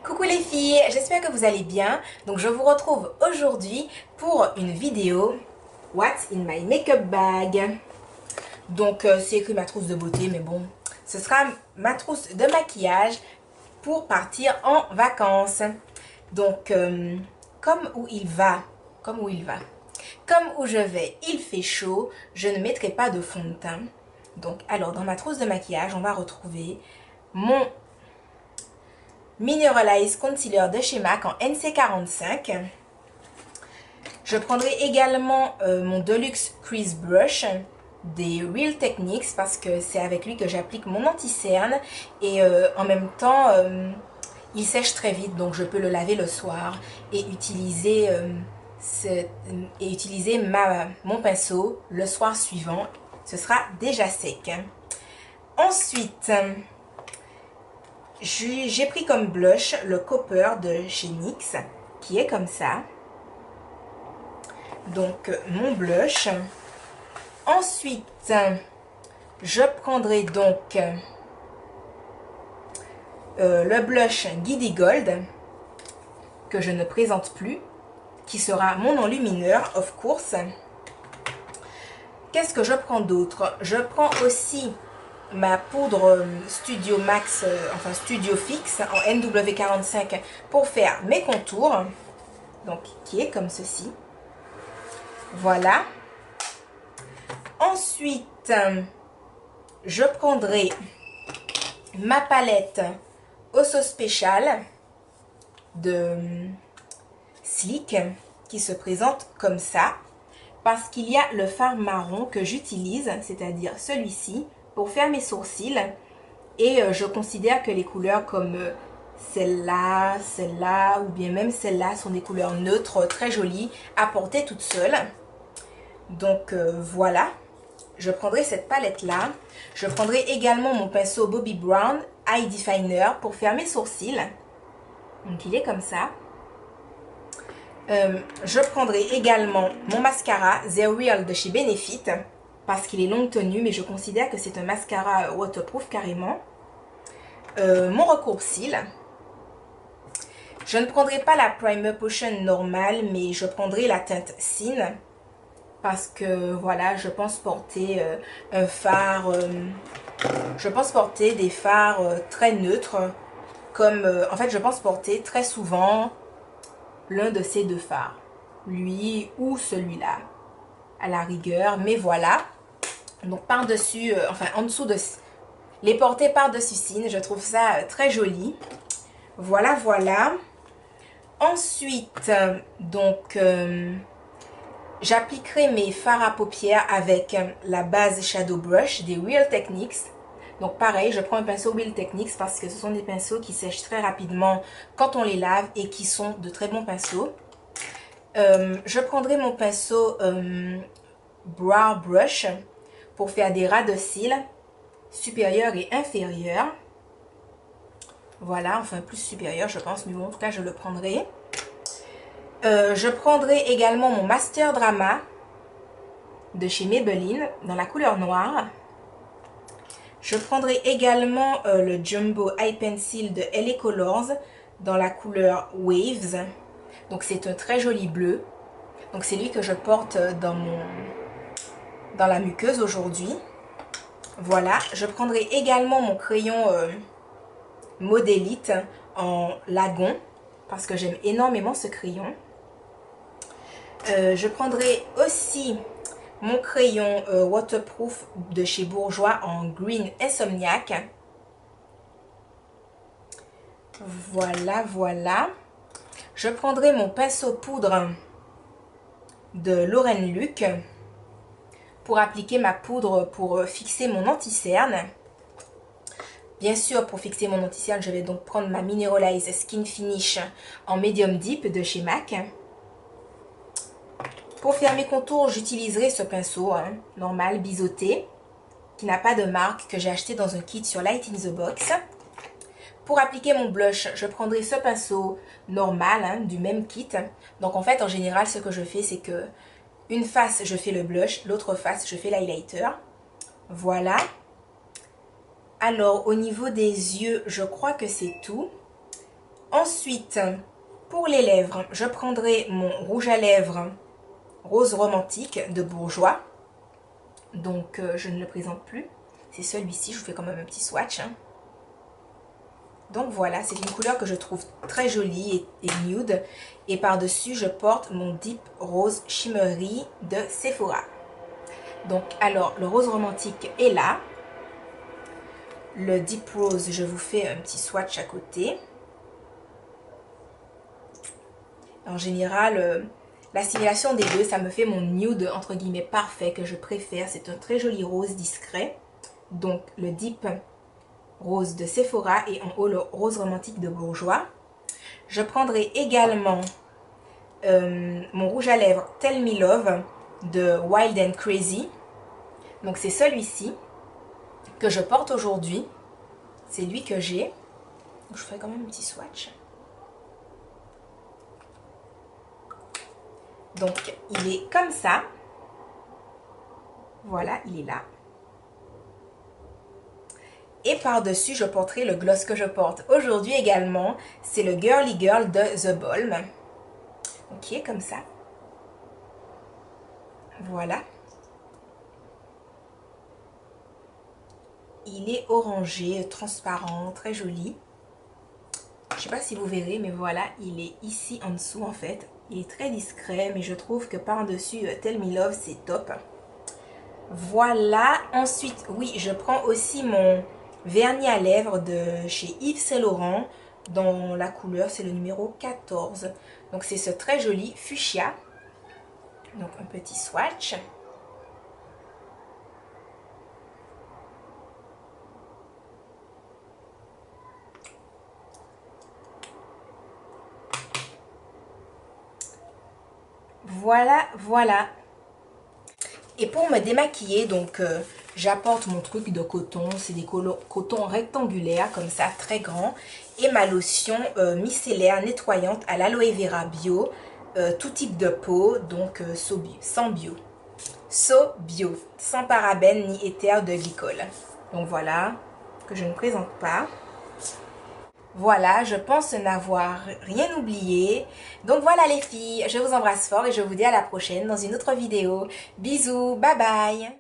Coucou les filles, j'espère que vous allez bien. Donc je vous retrouve aujourd'hui pour une vidéo What's in my makeup bag. Donc c'est écrit ma trousse de beauté, mais bon, ce sera ma trousse de maquillage pour partir en vacances. Donc comme où il va, comme où il va, comme où je vais, il fait chaud, je ne mettrai pas de fond de teint. Donc alors dans ma trousse de maquillage, on va retrouver mon Mineralize Concealer de chez MAC en NC45. Je prendrai également mon Deluxe Crease Brush des Real Techniques parce que c'est avec lui que j'applique mon anti-cerne et en même temps il sèche très vite, donc je peux le laver le soir et utiliser, mon pinceau le soir suivant. Ce sera déjà sec. Ensuite, j'ai pris comme blush le Copper de chez NYX qui est comme ça. Donc mon blush. Ensuite, je prendrai donc le blush Giddy Gold que je ne présente plus, qui sera mon enlumineur, of course. Qu'est-ce que je prends d'autre? Je prends aussi ma poudre Studio Max, enfin Studio Fix en NW45 pour faire mes contours. Donc, qui est comme ceci. Voilà. Ensuite, je prendrai ma palette Osso Special de Sleek qui se présente comme ça. Parce qu'il y a le fard marron que j'utilise, c'est-à-dire celui-ci, pour faire mes sourcils. Et je considère que les couleurs comme celle-là, celle-là ou bien même celle-là sont des couleurs neutres, très jolies, à porter toute seule. Donc voilà, je prendrai cette palette-là. Je prendrai également mon pinceau Bobbi Brown Eye Definer pour faire mes sourcils. Donc il est comme ça. Je prendrai également mon mascara The Real de chez Benefit parce qu'il est longue tenue, mais je considère que c'est un mascara waterproof carrément. Mon recours-cils. Je ne prendrai pas la Primer Potion normale, mais je prendrai la teinte Sin parce que voilà, je pense porter un fard. Je pense porter des fards très neutres, comme en fait je pense porter très souvent l'un de ces deux fards, lui ou celui-là à la rigueur, mais voilà. Donc par-dessus, enfin en dessous de les porter par-dessus Sin, je trouve ça très joli. Voilà, voilà. Ensuite, donc j'appliquerai mes fards à paupières avec la base Shadow Brush des Real Techniques. Donc pareil, je prends un pinceau Real Techniques parce que ce sont des pinceaux qui sèchent très rapidement quand on les lave et qui sont de très bons pinceaux. Je prendrai mon pinceau Brow Brush pour faire des ras de cils supérieurs et inférieurs. Voilà, enfin plus supérieur je pense, mais bon en tout cas je le prendrai. Je prendrai également mon Master Drama de chez Maybelline dans la couleur noire. Je prendrai également le Jumbo Eye Pencil de LA Colors dans la couleur Waves. Donc c'est un très joli bleu. Donc c'est lui que je porte dans la muqueuse aujourd'hui. Voilà, je prendrai également mon crayon Modélite en lagon parce que j'aime énormément ce crayon. Je prendrai aussi mon crayon waterproof de chez Bourjois en Green Insomniac. Voilà, voilà. Je prendrai mon pinceau poudre de Lauren Luc pour appliquer ma poudre pour fixer mon anti-cerne. Bien sûr, pour fixer mon anti-cerne, je vais donc prendre ma Mineralize Skin Finish en Medium Deep de chez MAC. Pour faire mes contours, j'utiliserai ce pinceau normal, biseauté, qui n'a pas de marque, que j'ai acheté dans un kit sur Light in the Box. Pour appliquer mon blush, je prendrai ce pinceau normal, du même kit. Donc en fait, en général, ce que je fais, c'est que une face, je fais le blush, l'autre face, je fais l'highlighter. Voilà. Alors, au niveau des yeux, je crois que c'est tout. Ensuite, pour les lèvres, je prendrai mon rouge à lèvres Rose Romantique de Bourjois. Donc, je ne le présente plus. C'est celui-ci, je vous fais quand même un petit swatch. Hein. Donc voilà, c'est une couleur que je trouve très jolie et nude. Et par-dessus, je porte mon Deep Rose Shimmery de Sephora. Donc, alors, le rose romantique est là. Le Deep Rose, je vous fais un petit swatch à côté. En général, l'assimilation des deux, ça me fait mon nude, entre guillemets, parfait, que je préfère. C'est un très joli rose discret. Donc, le Deep Rose de Sephora et en haut, le rose romantique de Bourjois. Je prendrai également mon rouge à lèvres Tell Me Love de Wild and Crazy. Donc, c'est celui-ci que je porte aujourd'hui. C'est lui que j'ai. Je ferai quand même un petit swatch. Donc, il est comme ça. Voilà, il est là. Et par-dessus, je porterai le gloss que je porte aujourd'hui également. C'est le Girly Girl de The Balm. Ok, comme ça. Voilà. Il est orangé, transparent, très joli. Je ne sais pas si vous verrez, mais voilà, il est ici en dessous en fait. Il est très discret, mais je trouve que par-dessus Tell Me Love, c'est top. Voilà. Ensuite, oui, je prends aussi mon vernis à lèvres de chez Yves Saint Laurent. Dans la couleur, c'est le numéro 14. Donc, c'est ce très joli fuchsia. Donc, un petit swatch. Voilà, voilà. Et pour me démaquiller, donc j'apporte mon truc de coton. C'est des cotons rectangulaires comme ça, très grands. Et ma lotion micellaire nettoyante à l'aloe vera bio. Tout type de peau, donc sans bio. Sans parabènes ni éther de glycol. Donc voilà, que je ne présente pas. Voilà, je pense n'avoir rien oublié. Donc voilà les filles, je vous embrasse fort et je vous dis à la prochaine dans une autre vidéo. Bisous, bye bye.